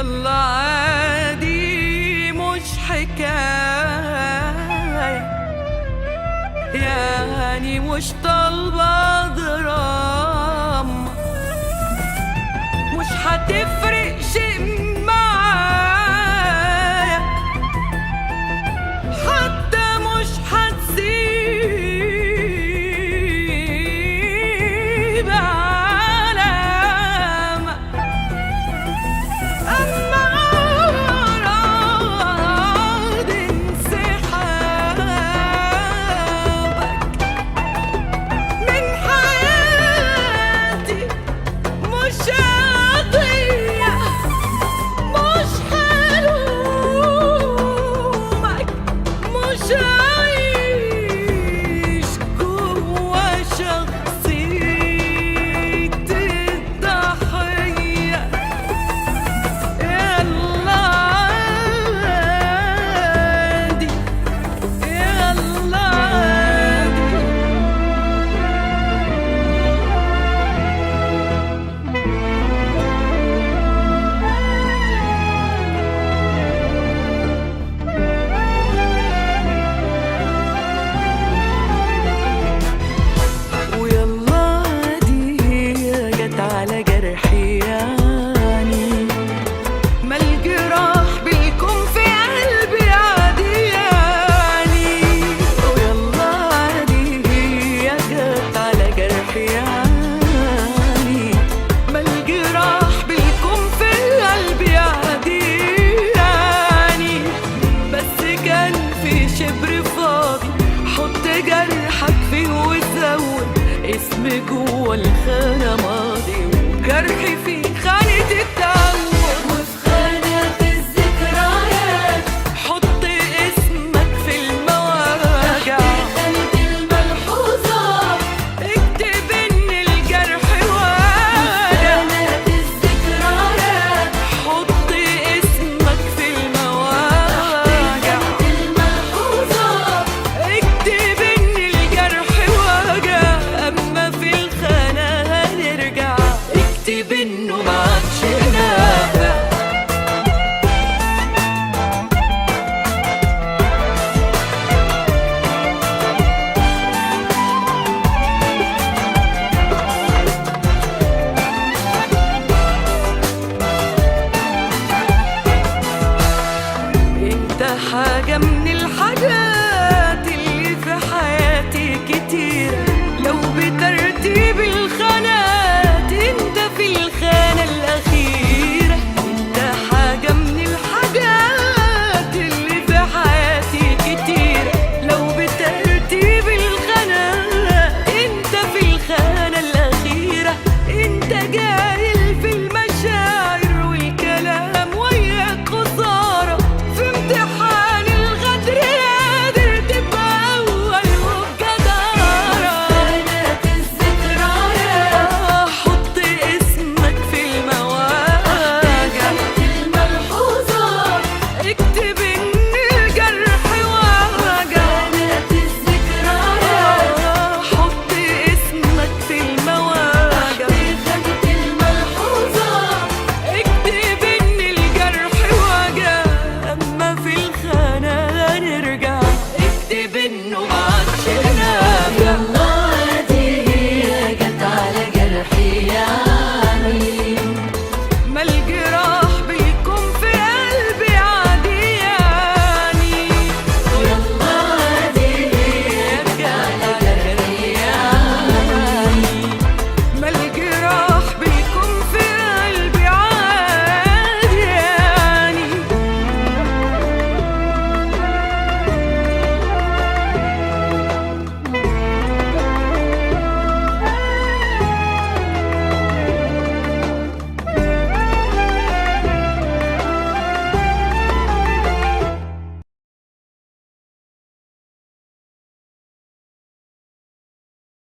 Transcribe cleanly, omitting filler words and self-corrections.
يلا عادي مش حكاية، يعني مش طالبة دراما، مش هتفرق شيء معايا، حتى مش هتسيب علامة. أما أعراض انسحابك من حياتي مش قضية، مش هلومك، مش هعيش جوا شخصية الضحية. يلا عادي، يلا عادي. ويلا عادي هي جت على جرحي، يعني ما الجراح بيكون في قلبي عادي يعني. ويلا عادي هي جت على جرحي، يعني ما الجراح بيكون في قلبي عادي يعني. بس كان في شبر فاضي حط جرحك فيه وزود اسم جوا الخانة ماضي، وجرحي فيه